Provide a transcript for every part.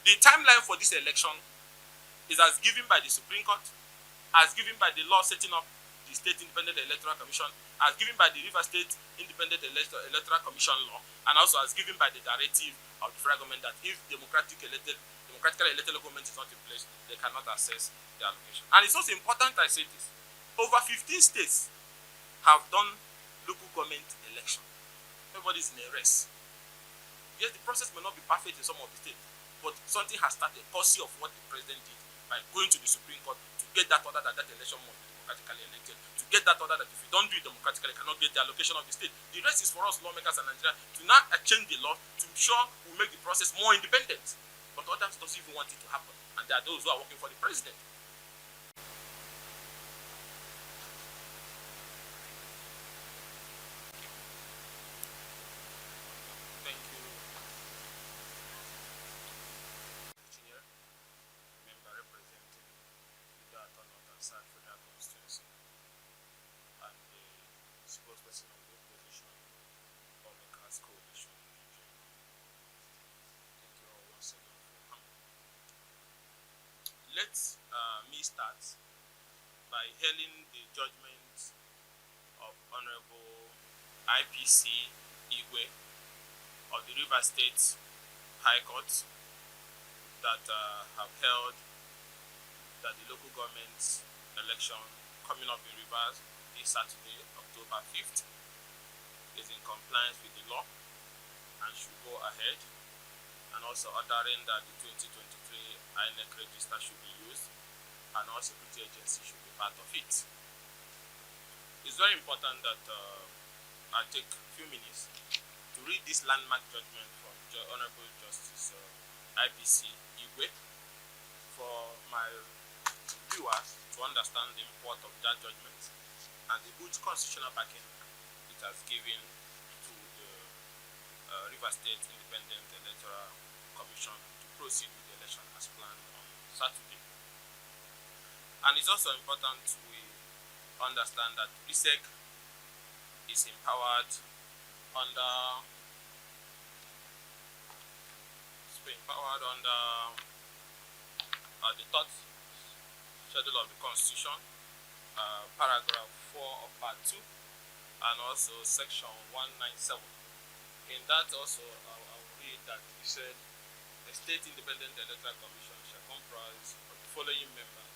The timeline for this election is as given by the Supreme Court, as given by the law setting up the State Independent Electoral Commission, as given by the River State Independent Electoral Commission law, and also as given by the directive of the federal government that if democratically elected local government is not in place, they cannot access the allocation. And it's also important I say this. Over 15 states have done local government election. Everybody's in a race. Yes, the process may not be perfect in some of the states, but something has started, courtesy of what the president did by going to the Supreme Court to get that order that election must be democratically elected, to get that order that if you don't do it democratically, you cannot get the allocation of the state. The rest is for us lawmakers and Nigeria to now change the law to ensure we make the process more independent. But others don't even want it to happen, and there are those who are working for the president. Thank you. Ugochinyere, member representing the North and South Federal Constituency, and the spokesperson of the Opposition Lawmakers Coalition of Nigeria. Thank you all once again for coming. Let me start by hailing the judgment of Honorable IPC Igwe of the River State High Court that have held that the local government election coming up in Rivers this Saturday, October 5th, is in compliance with the law and should go ahead, and also ordering that the 2023 INEC register should be used and all security agencies should be part of it. It's very important that I take a few minutes to read this landmark judgment from Honorable Justice IPC Igwe for my viewers to understand the import of that judgment and the good constitutional backing it has given to the River State Independent Electoral Commission to proceed with the election as planned on Saturday. And it's also important we understand that RISEC is empowered under the third schedule of the Constitution, paragraph 4 of part 2, and also section 197. In that also, I'll read that it said, the State Independent Electoral Commission shall comprise of the following members,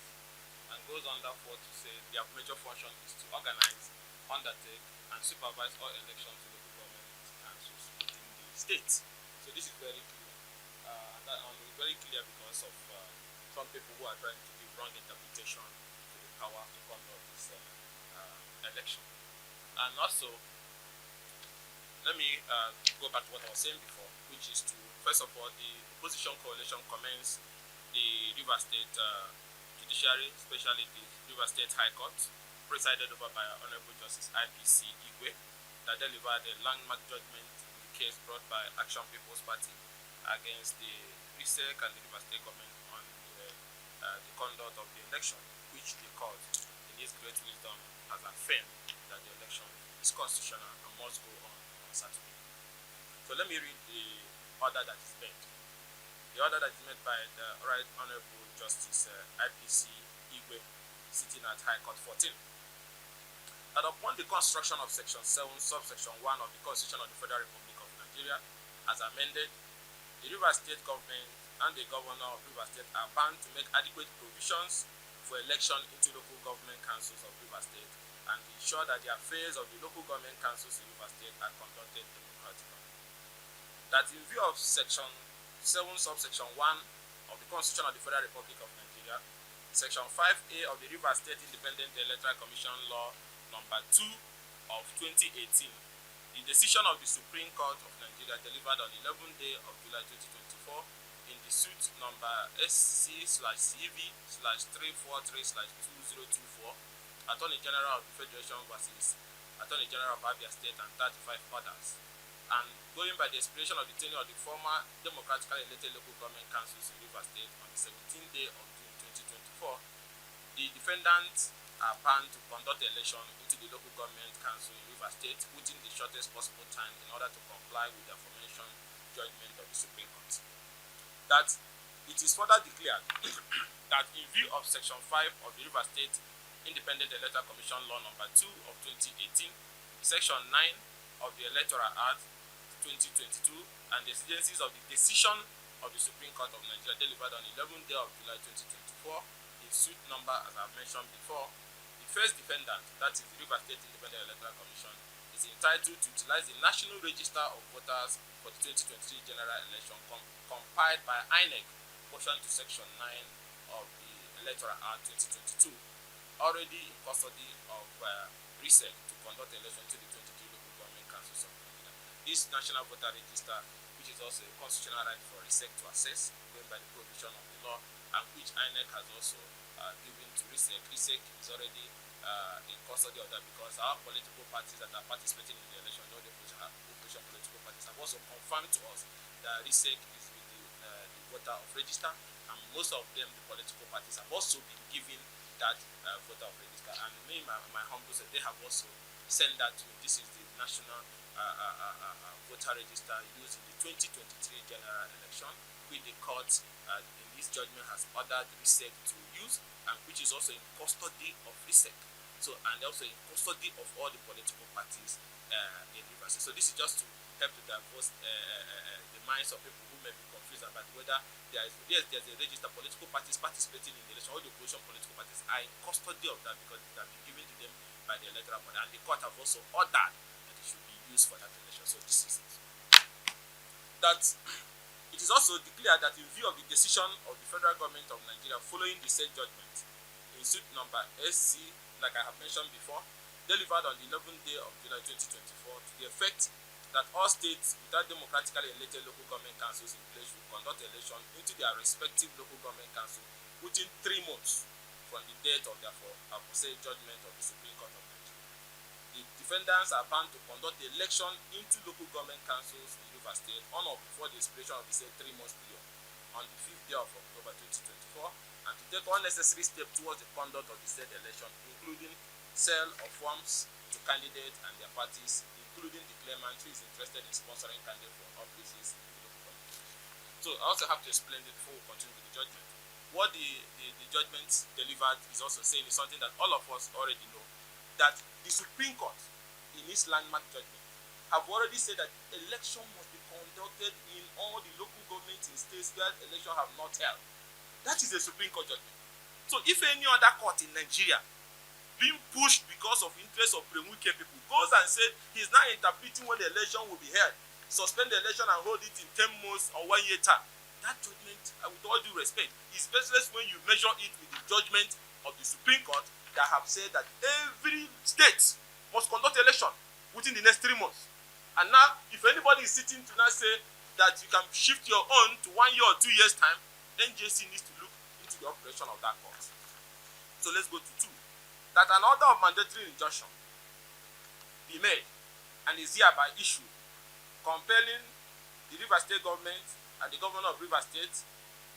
and goes under for to say their major function is to organize, undertake, and supervise all elections to local government councils within the state. So this is very clear. And that is very clear because of some people who are trying to give wrong interpretation to the power to conduct this election. And also, let me go back to what I was saying before, which is to, first of all, the opposition coalition commends the River State Judiciary, especially the River State High Court, presided over by Honorable Justice IPC Igwe, that delivered a landmark judgment in the case brought by Action People's Party against the RISEC and the River State government on the conduct of the election, which the court, in its great wisdom, has affirmed that the election is constitutional and must go on Saturday. So let me read the order that is made. The order that is made by the Right Honorable Justice IPC Igwe, sitting at High Court 14. That upon the construction of Section 7, subsection 1 of the Constitution of the Federal Republic of Nigeria, as amended, the River State government and the Governor of River State are bound to make adequate provisions for election into local government councils of River State and ensure that the affairs of the local government councils in River State are conducted democratically. That in view of Section 7, subsection 1 of the Constitution of the Federal Republic of Nigeria, Section 5A of the River State Independent Electoral Commission Law number 2 of 2018, the decision of the Supreme Court of Nigeria delivered on 11th day of July 2024 in the suit number SC/CV/343/2024, Attorney General of the Federation versus Attorney General of Abia State and 35 others, and going by the expiration of the tenure of the former democratically elected local government councils in River State on the 17th day of June 2024, the defendants are bound to conduct the election into the local government council in River State within the shortest possible time in order to comply with the aforementioned judgment of the Supreme Court. That It is further declared that in view of Section 5 of the River State Independent Electoral Commission Law Number 2 of 2018, Section 9 of the Electoral Act 2022, and the exigencies of the decision of the Supreme Court of Nigeria delivered on 11th day of July 2024, in suit number, as I have mentioned before, the first defendant, that is the River State Independent Electoral Commission, is entitled to utilize the National Register of Voters for the 2023 general election compiled by INEC, portion to Section 9 of the Electoral Act 2022, already in custody of RESEC, to conduct election to the 23 local government councils of Nigeria. This National Voter Register, which is also a constitutional right for RESEC to access, going by the provision of the law, and which INEC has also given to RESEC. RESEC is already in custody of that, because our political parties that are participating in the election, all the opposition political parties, have also confirmed to us that RESEC is with the voter of register, and most of them, the political parties, have also been given that voter of register. And me, my humble say, they have also sent that to me. This is the national voter register used in the 2023 general election, which the court in this judgment has ordered RESEC to use, and which is also in custody of RESEC. So, and also in custody of all the political parties in Rivers. So this is just to help to divorce the minds of people who may be confused about whether there's a register. Political parties participating in the election, all the opposition political parties are in custody of that, because it has been given to them by the electoral board, and the court have also ordered that it should be used for that election. So this is it. That it is also declared that in view of the decision of the federal government of Nigeria following the said judgment, in suit number SC, like I have mentioned before, delivered on the 11th day of July 2024, to the effect that all states without democratically elected local government councils in place should conduct election into their respective local government council within 3 months from the date of their aforesaid judgment of the Supreme Court of Nigeria. The defendants are bound to conduct the election into local government councils in Rivers State on or before the expiration of the said 3 months period on the 5th day of October 2024, and to take all necessary steps towards the conduct of the said election, including sale of forms to candidates and their parties, including the claimant who is interested in sponsoring candidates for all places in the local government. So I also have to explain it before we continue with the judgment. What the judgment delivered is also saying is something that all of us already know, that the Supreme Court, in its landmark judgment, have already said that election must be conducted in all the local governments in states where election have not held. That is a Supreme Court judgment. So if any other court in Nigeria, being pushed because of interest of Premuke people, goes and said he's now interpreting when the election will be held, suspend the election and hold it in 10 months or 1 year time, that judgment, with all due respect, is baseless when you measure it with the judgment of the Supreme Court that have said that every state must conduct election within the next 3 months. And now, if anybody is sitting to now say that you can shift your own to 1 year or 2 years time, NJC needs to look into the operation of that court. So let's go to 2. That an order of mandatory injunction be made and is hereby issued, compelling the Rivers State government and the governor of Rivers State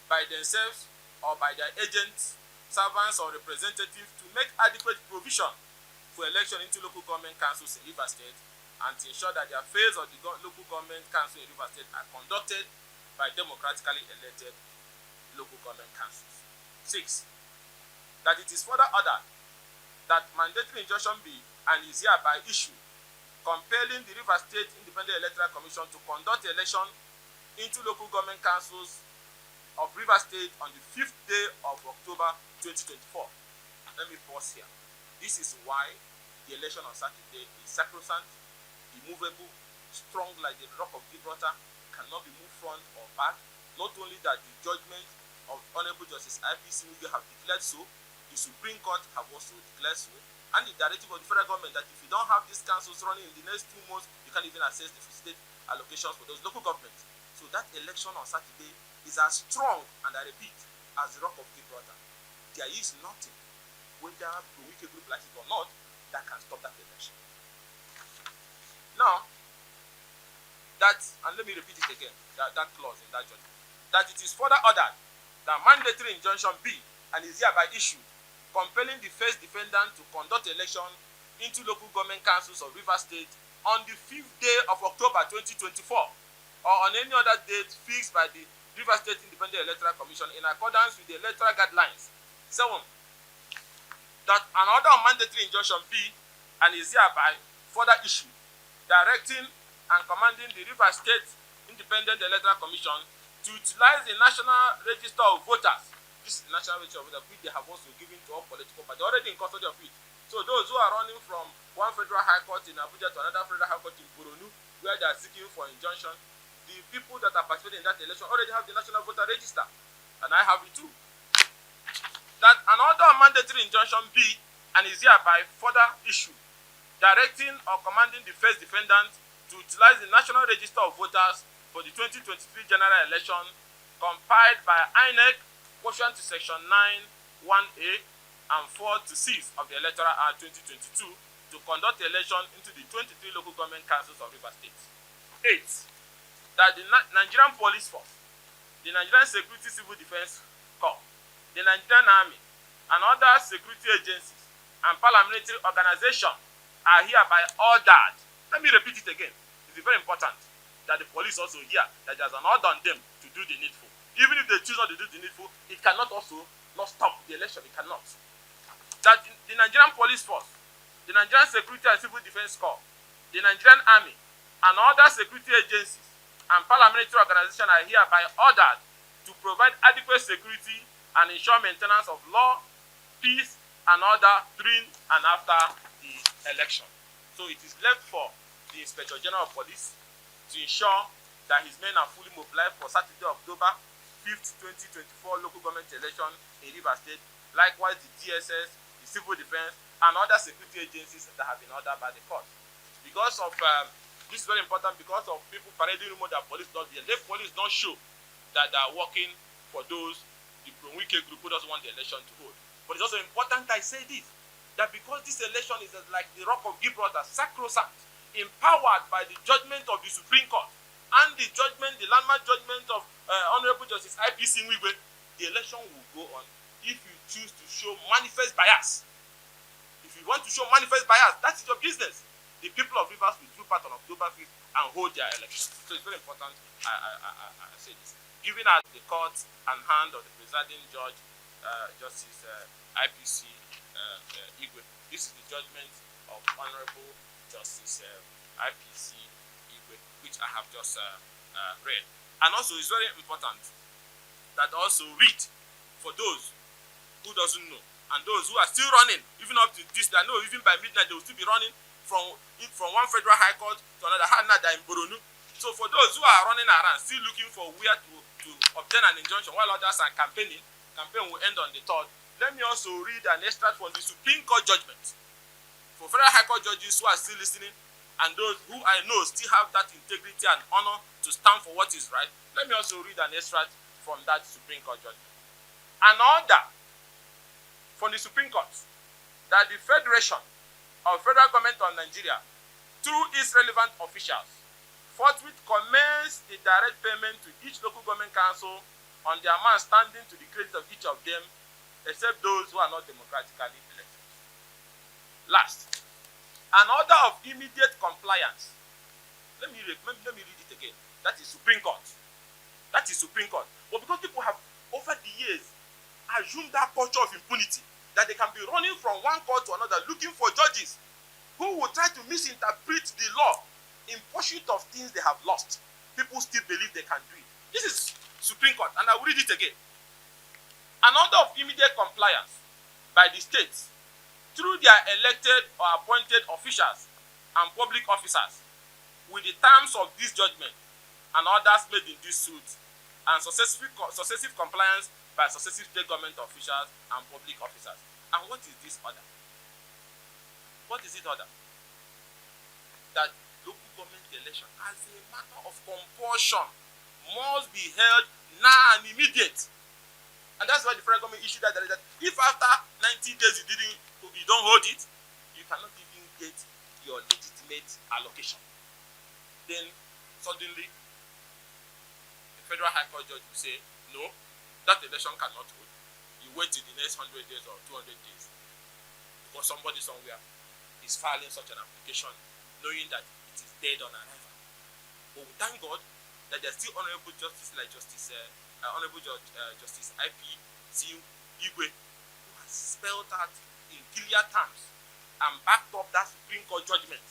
by themselves or by their agents, servants or representatives to make adequate provision for election into local government councils in Rivers State, and to ensure that the affairs of the local government council in Rivers State are conducted by democratically elected local government councils. 6. That it is further ordered that mandatory injunction be and is hereby issued, compelling the Rivers State Independent Electoral Commission to conduct election into local government councils of Rivers State on the 5th day of October 2024. Let me pause here. This is why the election on Saturday is sacrosanct, immovable, strong like the rock of Gibraltar, cannot be moved front or back. Not only that the judgment of Honorable Justice IPC have declared so, the Supreme Court have also declared so, and the directive of the federal government that if you don't have these councils running in the next 2 months, you can't even access the state allocations for those local governments. So that election on Saturday is as strong, and I repeat, as the rock of Gibraltar. There is nothing, whether the wicked group likes it or not, that can stop that election. Now, that, and let me repeat it again, that clause in that judgment, that it is further ordered that mandatory injunction be and is hereby issued, compelling the first defendant to conduct election into local government councils of Rivers State on the 5th day of October 2024, or on any other date fixed by the Rivers State Independent Electoral Commission in accordance with the electoral guidelines. 7. That another mandatory injunction be and is hereby further issued, directing and commanding the Rivers State Independent Electoral Commission to utilize the National Register of Voters. This is the National Register of Voters, which they have also given to all political parties, already in custody of it. So those who are running from one federal high court in Abuja to another federal high court in Boronu, where they are seeking for injunction, the people that are participating in that election already have the National Voter Register, and I have it too. That another mandatory injunction be and is hereby further issued, directing or commanding the first defendant to utilize the National Register of Voters for the 2023 general election compiled by INEC pursuant to section 9, 1A and 4 to 6 of the Electoral Act 2022 to conduct the election into the 23 local government councils of Rivers State. 8. That the Nigerian Police Force, the Nigerian Security Civil Defense Corps, the Nigerian Army, and other security agencies and paramilitary organizations are hereby ordered. Let me repeat it again. It's very important that the police also hear that there's an order on them to do the needful. Even if they choose not to do the needful, it cannot also not stop the election. It cannot. That the Nigerian Police Force, the Nigerian Security and Civil Defense Corps, the Nigerian Army, and other security agencies and paramilitary organizations are hereby ordered to provide adequate security and ensure maintenance of law, peace, and order during and after the election. So it is left for the Inspector General of Police to ensure that his men are fully mobilized for Saturday, October 5th, 2024 local government election in Rivers State. Likewise, the DSS, the Civil Defense, and other security agencies that have been ordered by the court. Because of this is very important, because of people parading rumor that police not there. The police don't show that they are working for those, the Pro-Wike group who doesn't want the election to hold. But it's also important I say this, that because this election is like the Rock of Gibraltar, sacrosanct, empowered by the judgment of the Supreme Court and the judgment, the landmark judgment of Honorable Justice IPC Nwigwe, the election will go on if you choose to show manifest bias. If you want to show manifest bias, that is your business. The people of Rivers will troop out on October 5th and hold their election. So it's very important I say this. Given as the court and hand of the presiding judge, Justice IPC Igwe, this is the judgment of Honorable Justice IPC Igwe, which I have just read. And also it's very important that also read for those who doesn't know and those who are still running, even up to this, I know even by midnight they will still be running from one federal high court to another in Boronu. So for those who are running around still looking for where to obtain an injunction while others are campaigning, campaign will end on the 3rd. Let me also read an extract from the Supreme Court judgment. For federal high court judges who are still listening and those who I know still have that integrity and honor to stand for what is right, let me also read an extract from that Supreme Court judgment. An order from the Supreme Court that the Federation of Federal Government of Nigeria, through its relevant officials, forthwith commence the direct payment to each local government council on the amount standing to the credit of each of them, except those who are not democratically elected. Last, an order of immediate compliance. Let me read it again. That is Supreme Court. That is Supreme Court. But because people have, over the years, assumed that culture of impunity, that they can be running from one court to another looking for judges who will try to misinterpret the law in pursuit of things they have lost. People still believe they can do it. This is Supreme Court, and I will read it again. An order of immediate compliance by the states through their elected or appointed officials and public officers with the terms of this judgment and orders made in this suit, and successive compliance by successive state government officials and public officers. And what is this order? What is it order? That local government election, as a matter of compulsion, must be held now and immediate. And that's why the federal government issued that if after 90 days you don't hold it, you cannot even get your legitimate allocation. Then suddenly the federal high court judge will say, no, that election cannot hold. You wait till the next 100 days or 200 days because somebody somewhere is filing such an application knowing that it is dead on arrival. But we thank God that there's still honorable justice like Justice Honorable Judge, Justice I.P. Igwe, who has spelled out in clear terms and backed up that Supreme Court judgment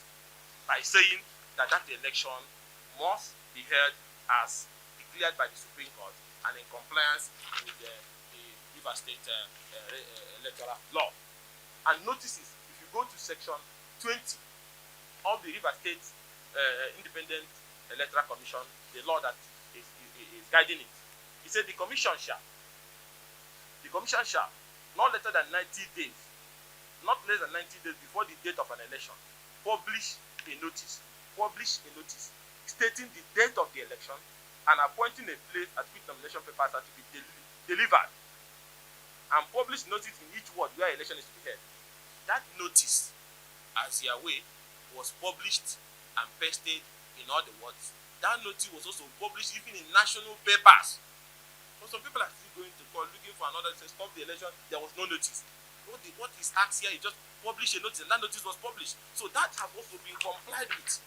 by saying that that election must be held as declared by the Supreme Court and in compliance with the Rivers State electoral law. And notices, if you go to section 20 of the Rivers State Independent Electoral Commission, the law that is guiding it, it said the commission shall, not later than 90 days, not less than 90 days before the date of an election, publish a notice stating the date of the election and appointing a place at which nomination papers are to be delivered, and publish notice in each ward where election is to be held. That notice, as you are aware, was published and pasted in all the wards. That notice was also published even in national papers. So some people are still going to court looking for another to stop the election. There was no notice. What is asked here is just publish a notice, and that notice was published. So that has also been complied with.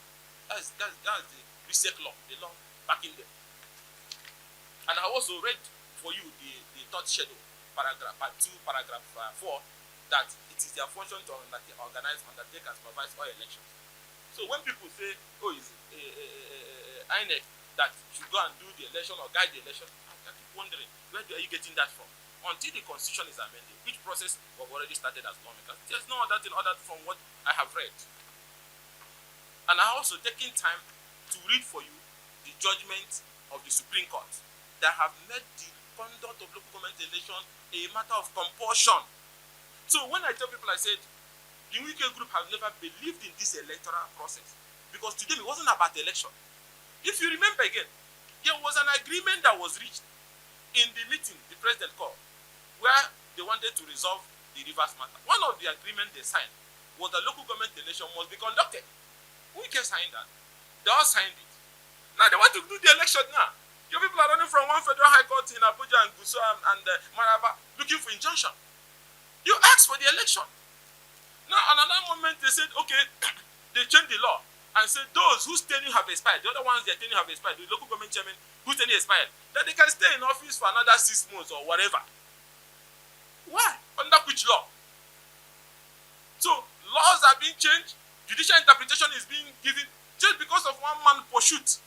That's the reset law, the law backing them. And I also read for you the third schedule, paragraph 2, paragraph 4, that it is their function to organize, undertake, and supervise all elections. So when people say, oh, it's INEC that should go and do the election or guide the election, I keep wondering, where are you getting that from? Until the constitution is amended, which process was already started as lawmakers, there's no other thing other from what I have read. And I also taken time to read for you the judgment of the Supreme Court that have made the conduct of local government election a matter of compulsion. So when I tell people, I said, the Wike group have never believed in this electoral process, because to them it wasn't about the election. If you remember again, there was an agreement that was reached in the meeting the president called, where they wanted to resolve the Rivers matter. One of the agreements they signed was that local government election must be conducted. Wike signed that. They all signed it. Now they want to do the election now. Your people are running from one federal high court in Abuja and Gusau and Maraba looking for injunction. You asked for the election. Now, at another moment, they said, okay, they changed the law and said those whose tenure have expired, the other ones their tenure have expired, the local government chairman whose tenure expired, that they can stay in office for another 6 months or whatever. Why? Under which law? So, laws are being changed, judicial interpretation is being given just because of one man pursuit.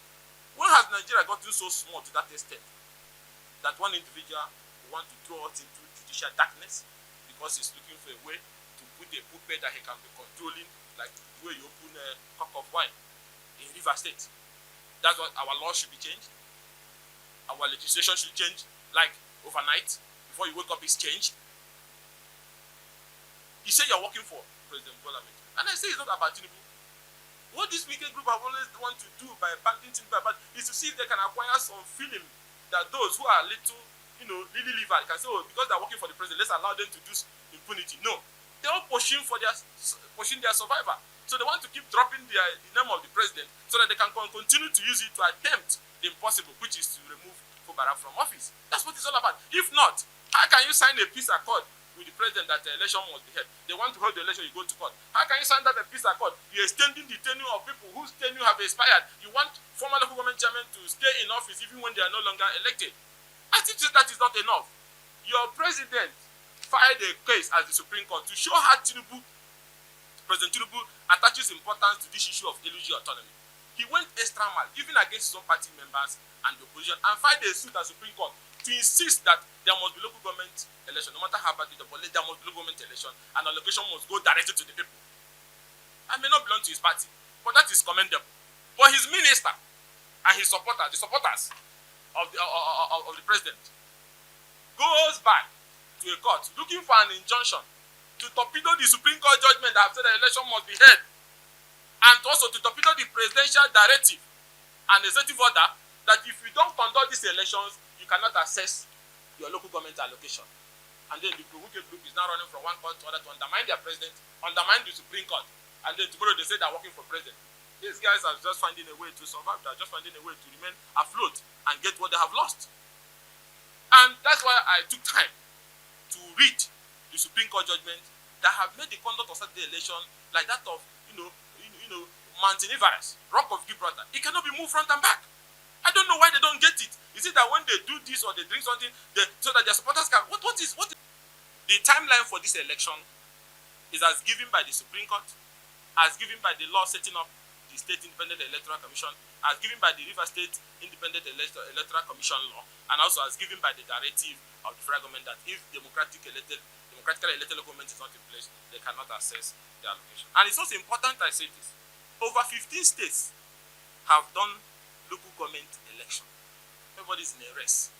When has Nigeria gotten so small to that extent that one individual wants to throw us into judicial darkness because he's looking for a way to put a puppet that he can be controlling, like the way you open a cup of wine in River State? That's what our law should be changed. Our legislation should change, like overnight. Before you wake up, it's changed. You say you're working for President Bola Ahmed, and I say it's not about Tinubu. What this wicked group have always want to do by banking Tinubu is to see if they can acquire some feeling that those who are little, lily livered can say, oh, because they're working for the president, let's allow them to do impunity. No, they're all pushing their survival. So they want to keep dropping the name of the president so that they can continue to use it to attempt the impossible, which is to remove Fubara from office. That's what it's all about. If not, how can you sign a peace accord with the president that the election must be held? They want to hold the election, you go to court. How can you sign that a peace accord? You're extending the tenure of people whose tenure have expired. You want former local government chairmen to stay in office even when they are no longer elected. I think that is not enough. Your president filed a case at the Supreme Court to show how President Tinubu attaches importance to this issue of LG autonomy. He went extra mile, even against some party members and the opposition, and filed a suit at the Supreme Court to insist that there must be local government election, no matter how bad it is, but there must be local government election, and allocation must go directly to the people. I may not belong to his party, but that is commendable. But his minister and his supporters, the supporters of the president, goes back to a court looking for an injunction to torpedo the Supreme Court judgment that said the election must be held, and also to torpedo the presidential directive and executive order that if you don't conduct these elections, you cannot access your local government allocation. And then the wicked group is now running from one court to another to undermine their president, undermine the Supreme Court, and then tomorrow they say they're working for president. These guys are just finding a way to survive. They're just finding a way to remain afloat and get what they have lost. And that's why I took time to read the Supreme Court judgment that have made the conduct of such the election like that of, Mountain Everest, Rock of Gibraltar. It cannot be moved front and back. I don't know why they don't get it. Is it that when they do this or they drink something, so that their supporters can... What is... The timeline for this election is as given by the Supreme Court, as given by the law setting up the State Independent Electoral Commission, as given by the River State Independent Electoral Commission law, and also as given by the directive of the federal government that if democratically elected local government is not in place, they cannot access the allocation. And it's also important I say this. Over 15 states have done local government election. Everybody is in a race.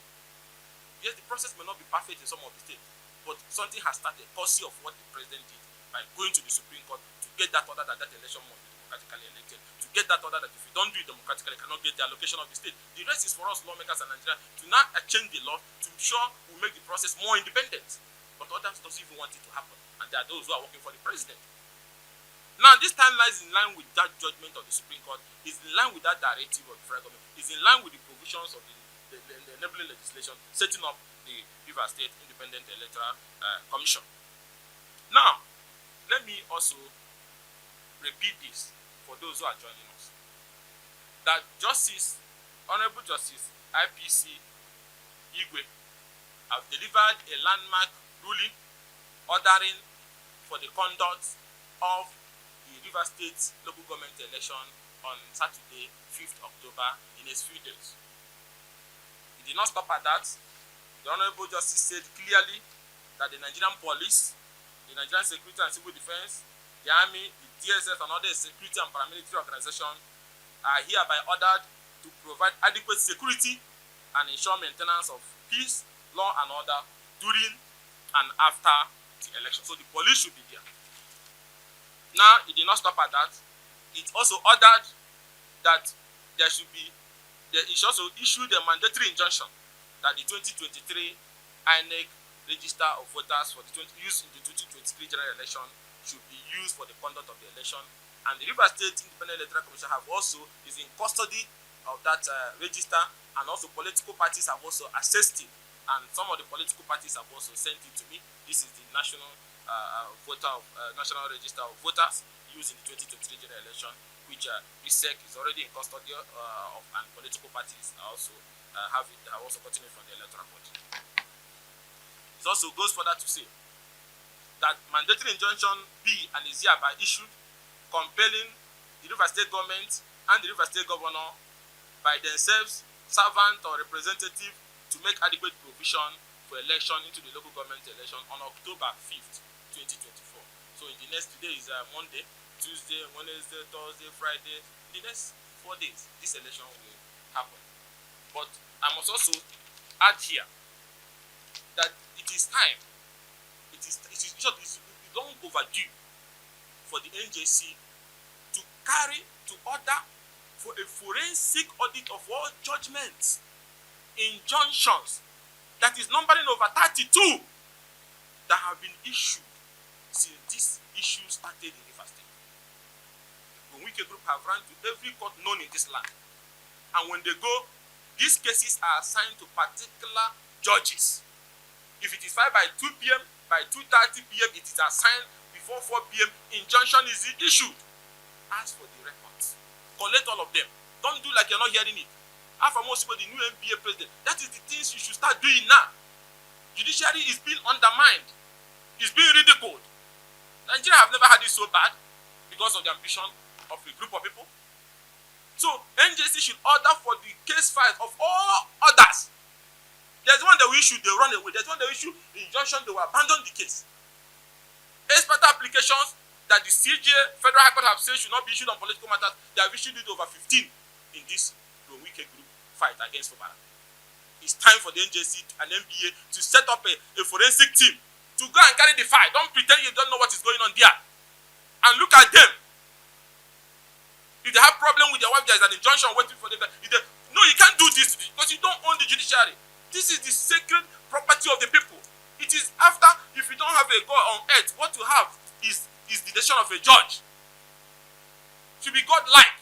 Yes, the process may not be perfect in some of the states, but something has started, courtesy of what the president did by going to the Supreme Court to get that order that election must be democratically elected, to get that order that if you don't do it democratically, you cannot get the allocation of the state. The rest is for us lawmakers and Nigeria to now change the law to ensure we make the process more independent. But others don't even want it to happen, and there are those who are working for the president. Now, this time lies in line with that judgment of the Supreme Court, is in line with that directive of the federal government, is in line with the provisions of the enabling legislation setting up the River State Independent Electoral Commission. Now, let me also repeat this for those who are joining us. That Honorable Justice IPC Igwe have delivered a landmark ruling ordering for the conduct of the River State local government election on Saturday, 5th October, in a few days. It did not stop at that. The Honorable Justice said clearly that the Nigerian police, the Nigerian Security and Civil Defense, the Army, the DSS, and other security and paramilitary organizations are hereby ordered to provide adequate security and ensure maintenance of peace, law, and order during and after the election. So the police should be there. Now, it did not stop at that. It also ordered that it should also issue the mandatory injunction that the 2023 INEC register of voters for the used in the 2023 general election should be used for the conduct of the election. And the River State Independent Electoral Commission is in custody of that register, and also political parties have also assessed it, and some of the political parties have also sent it to me. This is the National National Register of Voters used in the 2023 general election, which RISEC is already in custody of, and political parties also have also gotten it from the Electoral Court. It also goes further to say that mandatory injunction be and is hereby issued, compelling the River State government and the River State governor by themselves, servant or representative, to make adequate provision for election into the local government election on October 5th, 2024. So in the next 2 days, Monday, Tuesday, Wednesday, Thursday, Friday, in the next 4 days, this election will happen. But I must also add here that it is time, it is long overdue for the NJC to order for a forensic audit of all judgments, injunctions, that is numbering over 32, that have been issued since this issue started in River State. The Wike Group have run to every court known in this land. And when they go, these cases are assigned to particular judges. If it is filed by 2 p.m., by 2:30 p.m., it is assigned before 4 p.m., injunction is issued. Ask for the records. Collect all of them. Don't do like you're not hearing it. Half of most people, the new NBA president, that is the things you should start doing now. Judiciary is being undermined. It's being ridiculed. Nigeria have never had it so bad because of the ambition of a group of people. So NJC should order for the case files of all others. There's one that we issue, they run away. There's one that we issue the injunction, they will abandon the case. Expert applications that the CJ, Federal High Court have said should not be issued on political matters, they have issued it over 15 in this Wike Group fight against Fubara. It's time for the NJC and NBA to set up a forensic team to go and carry the fight. Don't pretend you don't know what is going on there. And look at them. If they have problem with their wife, there is an injunction waiting for them. No, you can't do this because you don't own the judiciary. This is the sacred property of the people. It is after, if you don't have a God on earth, what you have is the decision of a judge. To be God-like.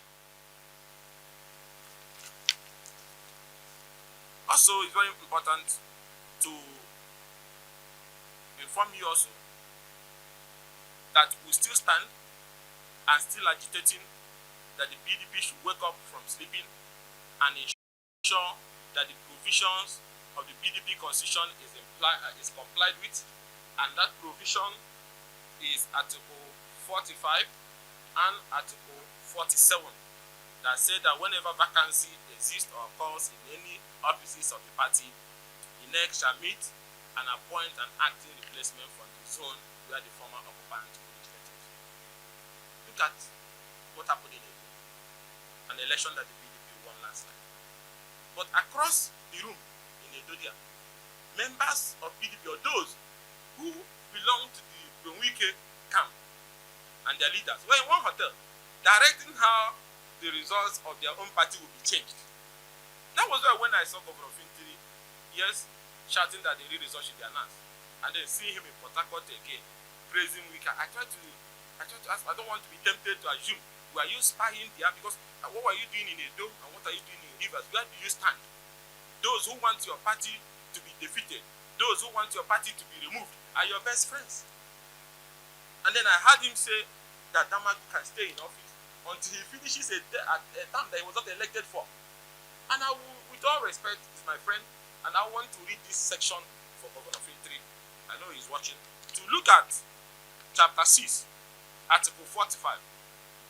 Also, it's very important to inform you also that we still stand and still agitating that the PDP should wake up from sleeping and ensure sure that the provisions of the PDP constitution is complied with, and that provision is Article 45 and Article 47 that say that whenever vacancy exists or occurs in any offices of the party, the NEC shall meet and appoint an acting replacement from the zone where the former occupant originated. Look at what happened in Edo, an election that the PDP won last night. But across the room in Edodia, members of PDP, or those who belong to the Benwike camp and their leaders, were in one hotel directing how the results of their own party will be changed. That was why when I saw Governor Fintiri, yes, shouting that the real result should be announced, and then seeing him in Port Harcourt again, praising Wike, I tried to ask, I don't want to be tempted to assume, were you spying there? Because what were you doing in Edo and what are you doing in Rivers? Where do you stand? Those who want your party to be defeated, those who want your party to be removed, are your best friends. And then I heard him say that Damagun can stay in office until he finishes a term that he was not elected for. And I will, with all respect, he's my friend, and I want to read this section for Governor Fintiri. I know he's watching. To look at chapter 6, article 45,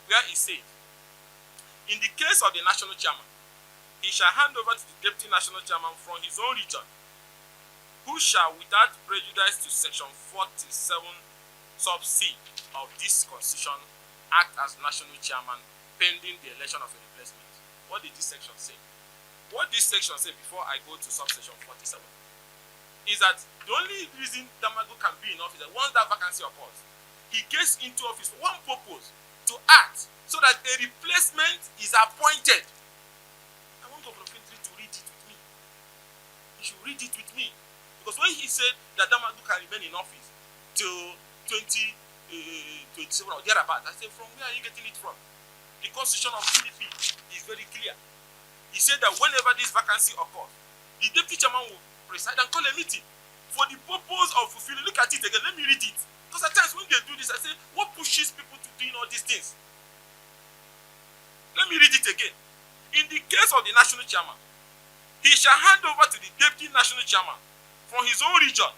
where he said, in the case of the national chairman, he shall hand over to the deputy national chairman from his own region, who shall, without prejudice to section 47 sub C of this constitution, act as national chairman pending the election of a replacement. What did this section say? What this section say before I go to subsection 47 is that the only reason Damagun can be in office is that once that vacancy occurs, he gets into office for one purpose, to act so that a replacement is appointed. I want Governor Fintiri to read it with me. He should read it with me. Because when he said that Damagun can remain in office till 2027 or thereabout, I said, from where are you getting it from? The constitution of PDP is very clear. He said that whenever this vacancy occurs, the deputy chairman will preside and call a meeting for the purpose of fulfilling. Look at it again. Let me read it. Because at times when they do this, I say, what pushes people to doing all these things? Let me read it again. In the case of the national chairman, he shall hand over to the deputy national chairman from his own region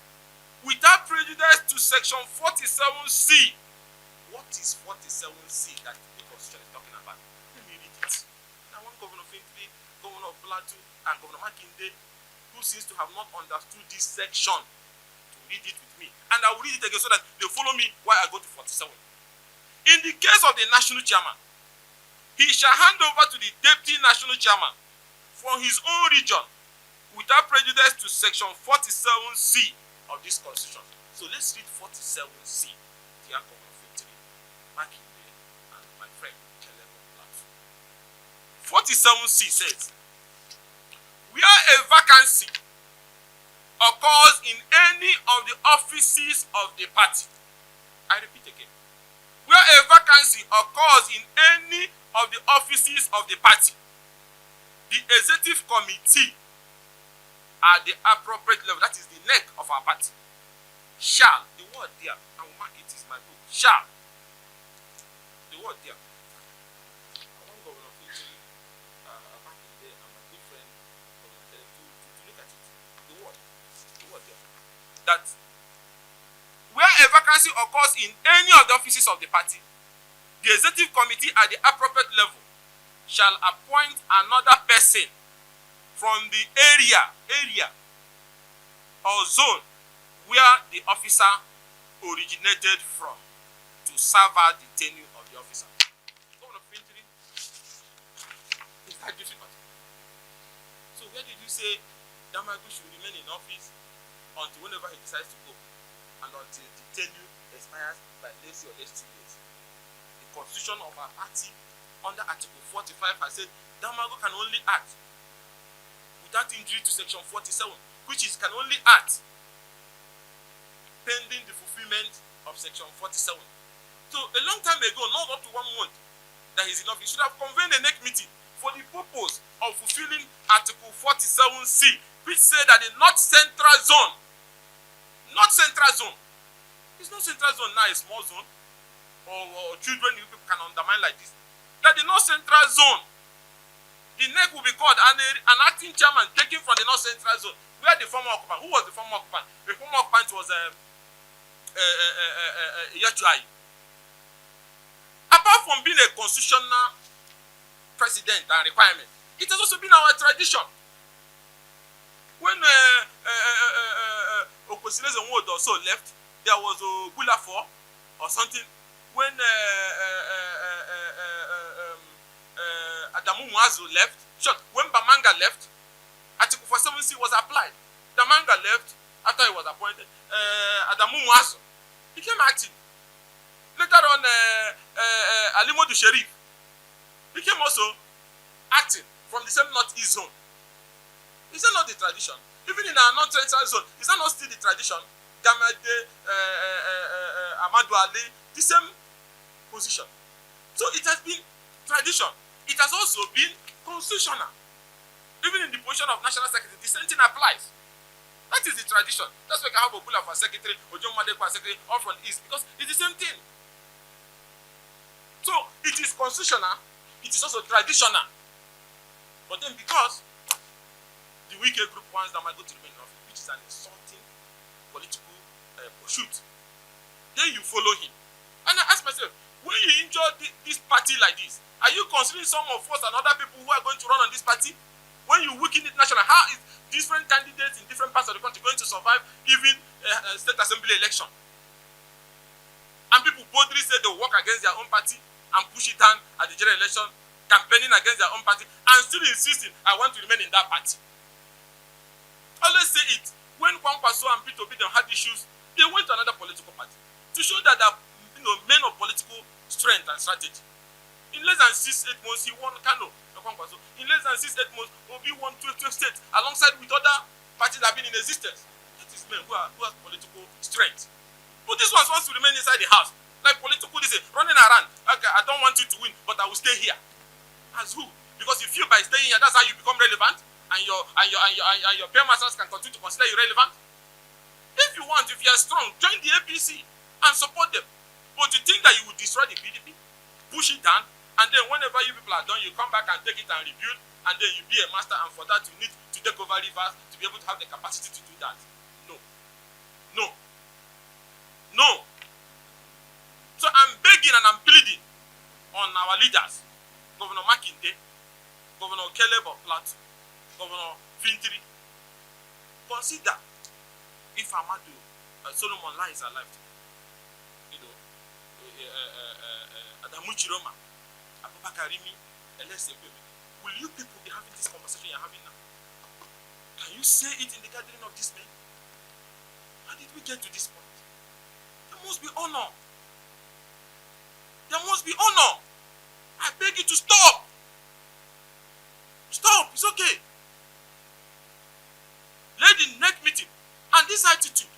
without prejudice to section 47C. What is 47C that the constitution is talking about? Let me read it. I want Governor Fintiri, Governor of Plateau, and Governor Makinde, who seems to have not understood this section, to read it with me. And I will read it again so that they follow me while I go to 47. In the case of the national chairman, he shall hand over to the deputy national chairman from his own region without prejudice to section 47C of this constitution. So let's read 47C. Dear Governor Fintiri, Makinde, and my friend, 47C says, where a vacancy occurs in any of the offices of the party. I repeat again. Where a vacancy occurs in any of the offices of the party, the executive committee at the appropriate level, that is the neck of our party, shall, the word there, I will mark it, is my book, shall, the word there. I want Governor Fintiri, back in there, and my good friend, Governor Tere, to look at it. The word there. That where a vacancy occurs in any of the offices of the party, the executive committee at the appropriate level shall appoint another person from the area or zone where the officer originated from to serve out the tenure of the officer. Governor Fintiri, is that difficult? So where did you say Damagun should remain in office until whenever he decides to go, and until the tenure expires by less or less 2 years? The constitution of our party under Article 45 has said Damagun can only act without injury to section 47, which is can only act pending the fulfillment of section 47. So a long time ago, not up to 1 month that he's in office, he should have convened a next meeting for the purpose of fulfilling Article 47C, which said that the North Central Zone, it's not Central Zone now, a small zone, or children you people can undermine like this. That the North Central Zone, the the neck will be called and an acting chairman taken from the North Central Zone, where the former occupant, who was the former occupant? The former occupant was Yachuai. Apart from being a constitutional president and requirement, it has also been our tradition. When Okosileze Nwodo also left, there was Gula 4 or something. When Adamu Muazu left, when Bamanga left, Article 470 was applied. Bamanga left after he was appointed. Adamu Muazu became acting. Later on, Alimodu Sherif became also acting from the same North-East zone. Is that not the tradition? Even in our North-Central zone, is that not still the tradition? Gamade, Amadou Ali, the same position. So it has been tradition. It has also been constitutional. Even in the position of National Secretary, the same thing applies. That is the tradition. That's why I have Obula for secretary, Ojo Madeko for secretary, all from the East, because it's the same thing. So it is constitutional, it is also traditional. But then because the wicked group wants Damagun to remain in office, which is an insulting political pursuit, then you follow him. And I ask myself, when you injure this party like this, are you considering some of us and other people who are going to run on this party? When you weaken it national, how is different candidates in different parts of the country going to survive even state assembly election? And people boldly say they will work against their own party and push it down at the general election, campaigning against their own party, and still insisting, I want to remain in that party. Always say it. When Kwankwaso and Peter Obi had issues, they went to another political party to show that they are men of political strength and strategy. In less than 6-8 months, he won Kano. In less than 6-8 months, Obi won 12 states alongside with other parties that have been in existence. That is men who have political strength. But this one wants to remain inside the house. Like political, they say, running around. Okay, I don't want you to win, but I will stay here. As who? Because you feel by staying here, that's how you become relevant, and your peer masters can continue to consider you relevant. If you want, if you are strong, join the APC and support them. But you think that you will destroy the PDP, push it down, and then whenever you people are done, you come back and take it and rebuild, and then you be a master, and for that you need to take over rivers to be able to have the capacity to do that. No. No. No. So I'm begging and I'm pleading on our leaders, Governor Makinde, Governor Caleb of Plateau, Governor Fintiri, consider if Amadu Solomon Lai is alive, Adamu Chiroma, Abubakarimi, Elesebebe, will you people be having this conversation you're having now? Can you say it in the gathering of this men? How did we get to this point? There must be honor. There must be honor. I beg you to stop. Stop. It's okay. Let the neck meeting. And this attitude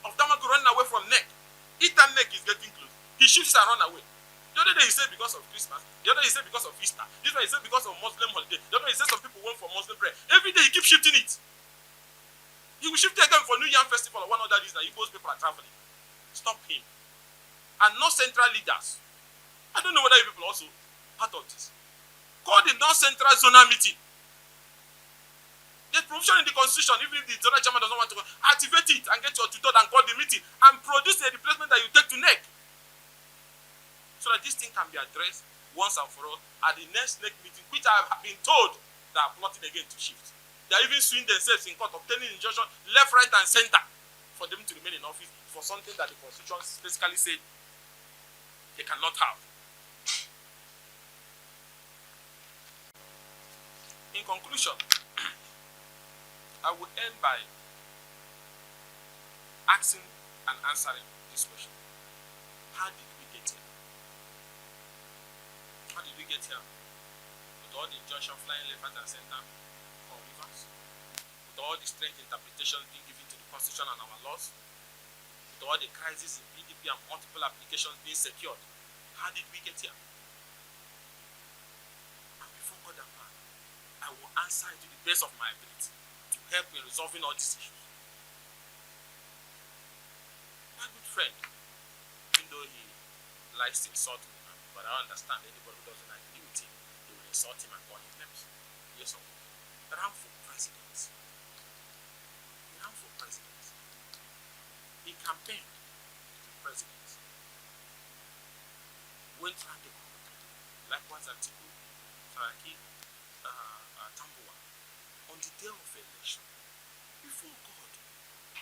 of Damagun running away from neck. Eater neck is getting close. He shifts and run away. The other day he said because of Christmas. The other day he said because of Easter. This one he said because of Muslim holiday. The other day he said some people went for Muslim prayer. Every day he keeps shifting it. He will shift it again for New Yam Festival or one other reason that Igbo's people are traveling. Stop him. And North Central leaders. I don't know whether you people also part of this. Call the North Central Zonal meeting. There's provision in the constitution, even if the zonal chairman doesn't want to activate it and get your tutor and call the meeting and produce a replacement that you take to neck. So that this thing can be addressed once and for all at the next neck meeting, which I have been told they are plotting again to shift. They are even suing themselves in court, obtaining injunction left, right, and center for them to remain in office for something that the constitution basically said they cannot have. In conclusion, I will end by asking and answering this question. How did we get here? How did we get here? With all the injunction flying left, right, and center from rivers, with all the strange interpretations being given to the constitution and our laws, with all the crises in PDP and multiple applications being secured, how did we get here? And before God and man, I will answer to the best of my ability to help in resolving all these issues. My good friend, even though he likes to insult me, but I understand anybody who doesn't agree with him, they will insult him and call him names. Yes or no? Ran for president. He ran for president. He campaigned to be president. Went around the country. Likewise, Atiku, Saraki, Tambuwa. On the day of election, before God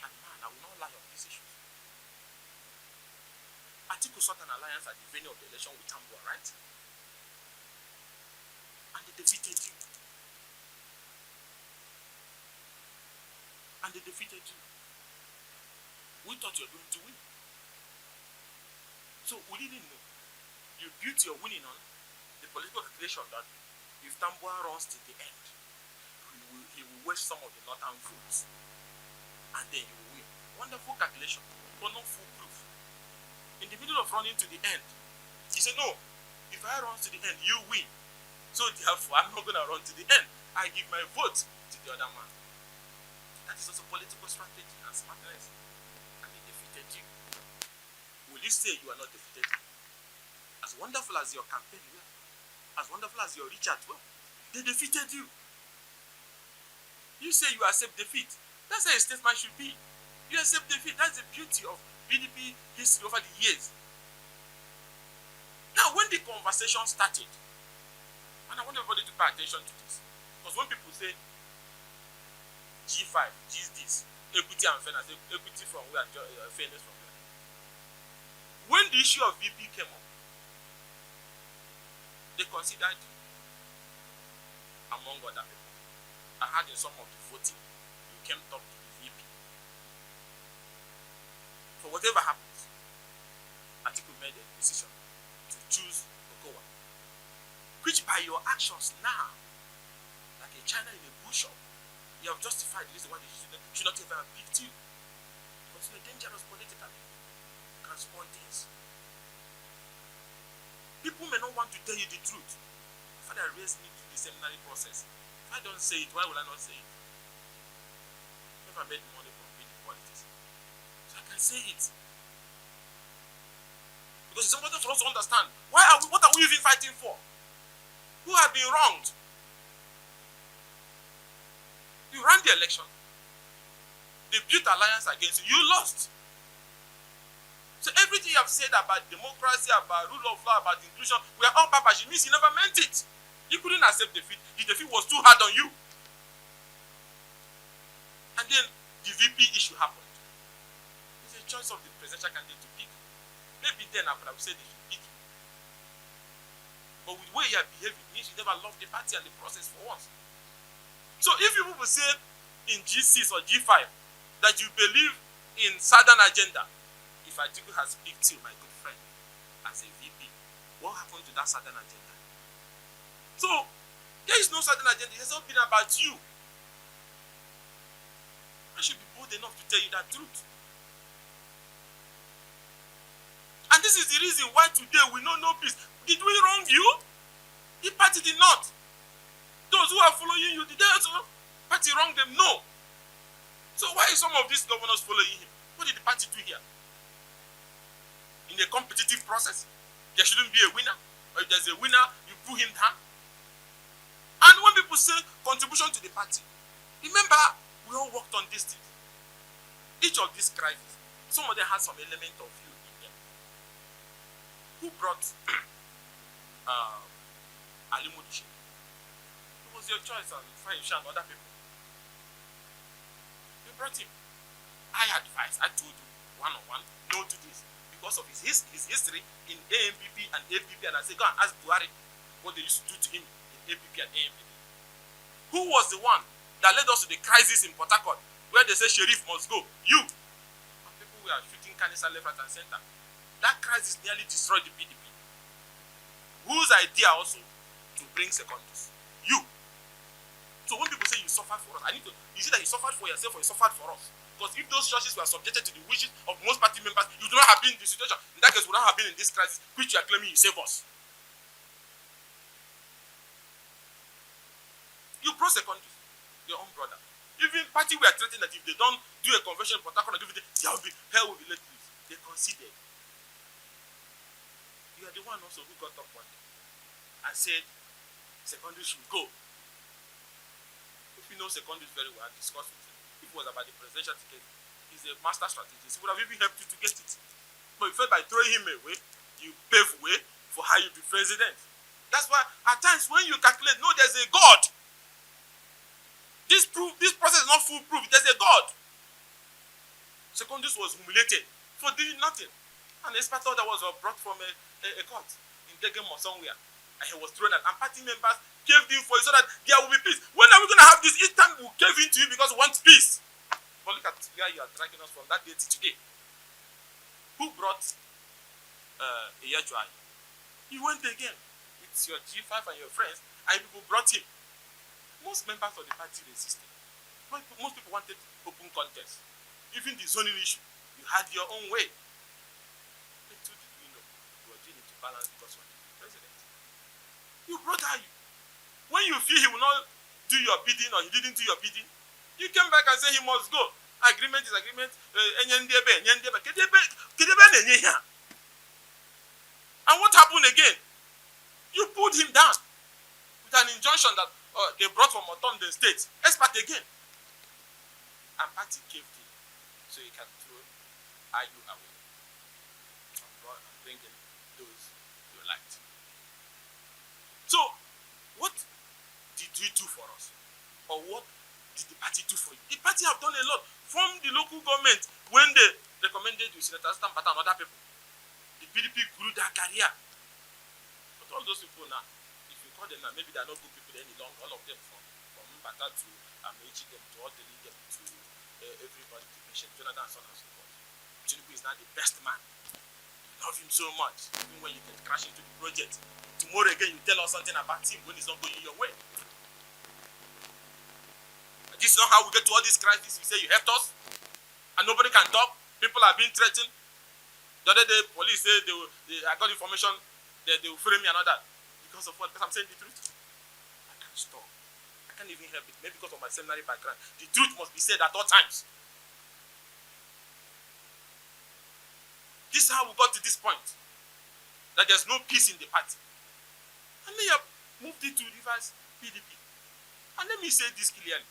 and man, I will not lie on these issues. Atiku sought an alliance at the venue of the election with Tambuwa, right? And they defeated you. And they defeated you. We thought you were going to win. So we didn't know. You built your winning on the political calculation that if Tambuwa runs to the end, he will waste some of the northern votes. And then he will win. Wonderful calculation, but not foolproof. In the middle of running to the end, he said, no, if I run to the end, you win. So therefore, I'm not going to run to the end. I give my vote to the other man. That is also political strategy and smartness. And they defeated you. Will you say you are not defeated? As wonderful as your campaign were, as wonderful as your reach out were, they defeated you. You say you accept defeat. That's how a statesman should be. You accept defeat. That's the beauty of PDP history over the years. Now, when the conversation started, and I want everybody to pay attention to this, because when people say G5, G is this, equity and fairness, equity from where, fairness from where. When the issue of VP came up, they considered you, among other people. I heard in some of the voting, you came top to the VP. For whatever happens, Atiku made a decision to choose Okowa, which by your actions now, like a China in a bush shop, you have justified the reason why they should not even have picked you. Because you're dangerous politically. You can spoil things. People may not want to tell you the truth. My father raised me through the seminary process. If I don't say it, why will I not say it? Never made money from being in politics. So I can say it. Because it's important for us to understand. What are we even fighting for? Who have been wronged? You ran the election. They built alliance against you. You lost. So everything you have said about democracy, about rule of law, about inclusion, we are all papash. It means you never meant it. You couldn't accept defeat. The defeat was too hard on you. And then the VP issue happened. It's a choice of the presidential candidate to pick. Maybe then I would have said they should pick you. But with the way you are behaving, it means you never loved the party and the process for once. So if you people say in G6 or G5 that you believe in Southern agenda, if Atiku has picked you, my good friend, as a VP, what happened to that Southern agenda? So there is no Southern agenda. It has not been about you. I should be bold enough to tell you that truth. And this is the reason why today we know no peace. Did we wrong you? The party did not. Those who are following you, did they also party wrong them? No. So why is some of these governors following him? What did the party do here? In a competitive process, there shouldn't be a winner. Or if there's a winner, you pull him down. And when people say contribution to the party, remember, we all worked on this thing. Each of these crises, some of them had some element of you in them. Who brought Ali Modishi? It was your choice, and Faisha and other people. You brought him. I advised, I told you one-on-one, no to this. Because of his history in AMPP and APP, and I said, go and ask Buhari what they used to do to him in APP and AMPP. Who was the one that led us to the crisis in Port Harcourt, where they say Sheriff must go? You. And people were shooting canister left, right, and center. That crisis nearly destroyed the PDP. Whose idea also to bring secondaries? You. So when people say you suffered for us, you see that you suffered for yourself or you suffered for us. Because if those churches were subjected to the wishes of most party members, you do not have been in this situation. In that case, we would not have been in this crisis, which you are claiming you save us. You brought secondaries, your own brother. Even party were threatening that if they don't do a convention in Port Harcourt, hell will be let loose. They considered. You are the one also who got up one day and said, Secondary should go. If you know secondary very well, discuss with him. If it was about the presidential ticket, he's a master strategist. He would have even helped you to get it. But you felt by throwing him away, you pave way for how you be president. That's why at times when you calculate, no, there's a God. This process is not foolproof. There's a God. Secondus was humiliated for doing nothing. An expert that was brought from a court in Degem or somewhere. And he was thrown out. And party members caved in for it so that there will be peace. When are we going to have this? Each time we'll cave into you because we want peace. But look at where you are dragging us from that day to today. Who brought Eyajuai? He went again with your G5 and your friends, and people brought him. Most members of the party resisted. Most people wanted open contest. Even the zoning issue, you had your own way. Little did you know you were doing it to balance because you wanted to be president. You brought her. When you feel he will not do your bidding or he didn't do your bidding, you came back and say he must go. Agreement is agreement. And what happened again? You pulled him down with an injunction that they brought from Otonde State. Expert again. And party caved in so you can throw you away and bring in those you liked. So, what did you do for us? Or what did the party do for you? The party have done a lot. From the local government, when they recommended you, Senator Stampata and other people, the PDP grew their career. But all those people now, if you call them now, maybe they are not good people any longer. All of them from Mbata to Amechi, them to Odeli, them to everybody, to Patient Jonathan, so on and so forth. Tinubu is now the best man. You love him so much. Even when you can crash into the project, tomorrow again you tell us something about him when it's not going your way. This is not how we get to all this crisis. You say you helped us, and nobody can talk. People are being threatened. The other day, police say I got information that they will frame me and all that. Because of what? Because I'm saying the truth. I can't stop. I can't even help it. Maybe because of my seminary background. The truth must be said at all times. This is how we got to this point. That there's no peace in the party. And then you have moved it to reverse PDP. And let me say this clearly.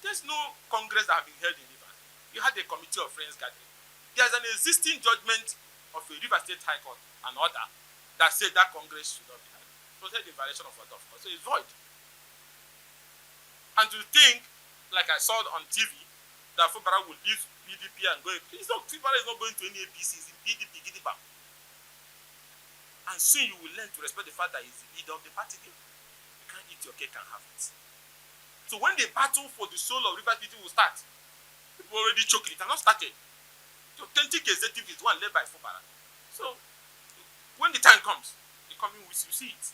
There's no congress that have been held in Rivers. You had a committee of friends gathering. There's an existing judgment of a Rivers State High Court, an order, that said that congress should not be held. It was held in violation of order, of course, so it's void. And to think, like I saw on TV, that Fubara will leave PDP and go. Fubara is not going to any APC, it's in PDP, Gidiba. And soon you will learn to respect the fact that he's the leader of the party. You can't eat your cake and have it. So when the battle for the soul of Rivers City will start, people already choking it. It has not started. The authentic executive is one led by Fubara. So when the time comes, the coming weeks, you see it.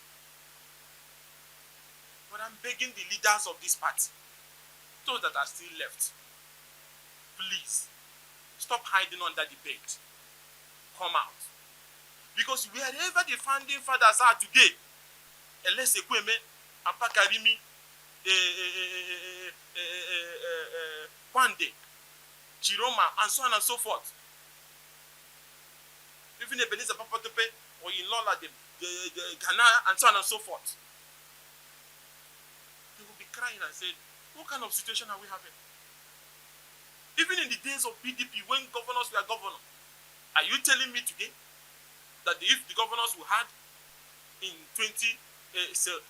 But I'm begging the leaders of this party, those that are still left, please stop hiding under the bed. Come out. Because wherever the founding fathers are today, Elese Kweme, Apakarimi, Kwande, Chiroma, and so on and so forth. Even Ebenezer Papatepe or in Lola, the Ghana, and so on and so forth. They will be crying and saying, what kind of situation are we having? Even in the days of PDP, when governors were governor, are you telling me today that if the governors we had in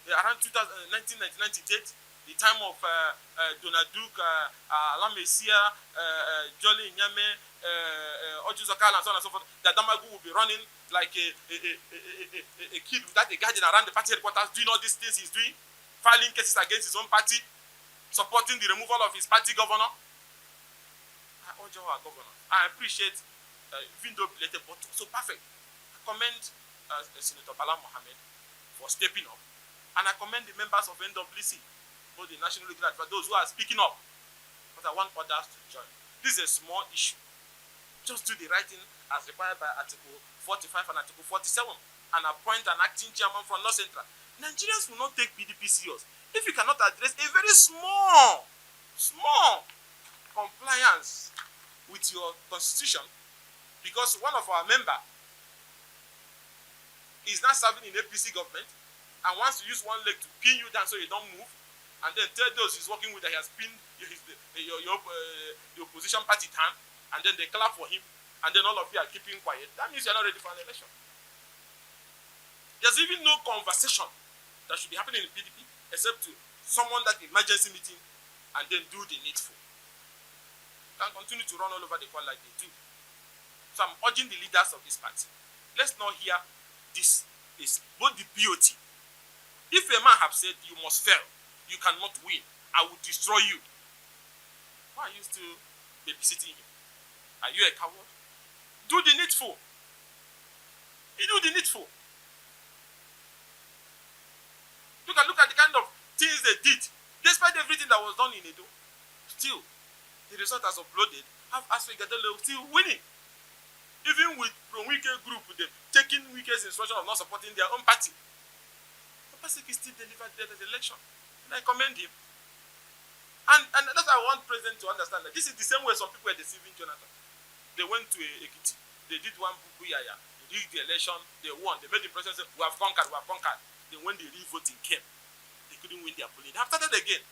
around 1998, the time of Donald Duke, Alamesia, Jolly Nyame, Ojuzakal, and so on and so forth, that Damagun will be running like a kid without a guardian around the party headquarters, doing all these things he's doing, filing cases against his own party, supporting the removal of his party governor. I urge our governor. I appreciate, even though belated, but so perfect. I commend Senator Bala Mohammed for stepping up, and I commend the members of NWC, both the national league, for those who are speaking up. But I want others to join. This is a small issue. Just do the right thing as required by Article 45 and Article 47, and appoint an acting chairman from North Central. Nigerians will not take PDP serious if you cannot address a very small compliance with your constitution, because one of our members is now serving in APC government, and wants to use one leg to pin you down so you don't move, and then tell those he's working with that he has pinned your opposition party hand, and then they clap for him, and then all of you are keeping quiet, that means you're not ready for an election. There's even no conversation that should be happening in PDP except to summon that emergency meeting and then do the needful. You can continue to run all over the court like they do. So I'm urging the leaders of this party, let's not hear this is both the BOT. If a man have said you must fail, you cannot win, I will destroy you, why are you still babysitting him? Are you a coward? Do the needful. You do the needful. Look at the kind of things they did. Despite everything that was done in Edo, still, the result has uploaded, have Asfegadelo still winning. Even with Pro-Wike group, them taking Wike's instruction of not supporting their own party. Obaseki still delivered the election. And I commend him. And that's why I want President to understand that this is the same way some people are deceiving Jonathan. They went to Ekiti. They did one Bukuyaya. They did the election. They won. They made the president say, we have conquered, we have conquered. Then when the re-voting came, they couldn't win their polling. They have started again.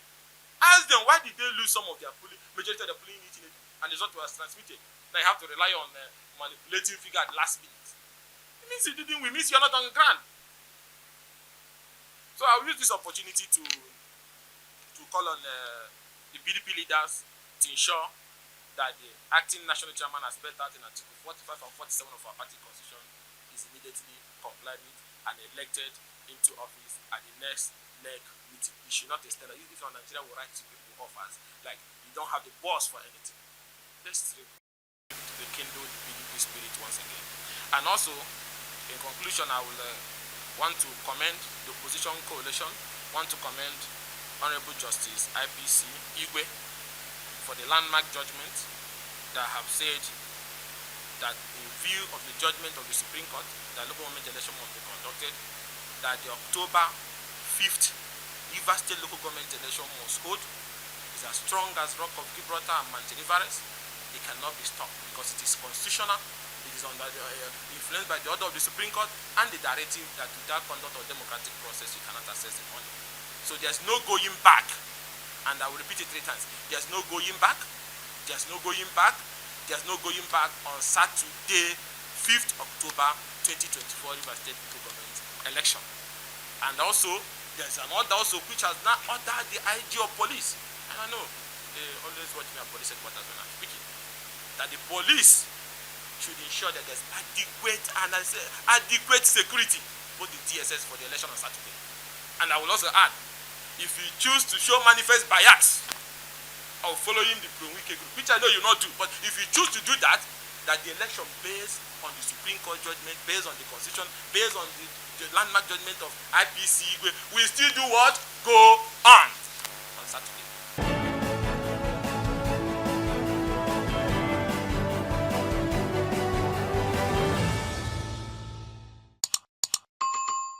Ask them, why did they lose some of their polling, majority of the polling unit, and the result was transmitted? Now you have to rely on manipulating figure at last minute. It means you didn't win, it means you're not on the ground. So I'll use this opportunity to call on the PDP leaders to ensure that the acting national chairman has spelled out in Article 45 and 47 of our party constitution is immediately complied with and elected into office at the next leg meeting. You should not extend it. If you're Nigeria, will write to people offers like you don't have the boss for anything. Let's rekindle the PDP spirit once again. And also, in conclusion, I will want to commend the opposition coalition, want to commend Honorable Justice IPC Igwe for the landmark judgment that have said that in view of the judgment of the Supreme Court, that local government election must be conducted, that the October 5th Rivers State local government election must hold, is as strong as Rock of Gibraltar and Mount Everest. It cannot be stopped because it is constitutional, it is under the, influenced by the order of the Supreme Court and the directive that without conduct of democratic process you cannot access the money. So there's no going back, and I will repeat it 3 times. There's no going back, there's no going back, there's no going back on Saturday, 5th October 2024 Rivers State local government election. And also, there's an order also which has now ordered the IG of police. And I know they always watch me at police headquarters when I'm speaking. That the police should ensure that there's adequate security, both the DSS for the election on Saturday. And I will also add, if you choose to show manifest bias of following the Pro-Wike group, which I know you not do, but if you choose to do that, that the election based on the Supreme Court judgment, based on the Constitution, based on the landmark judgment of IPC, will still do what? Go on.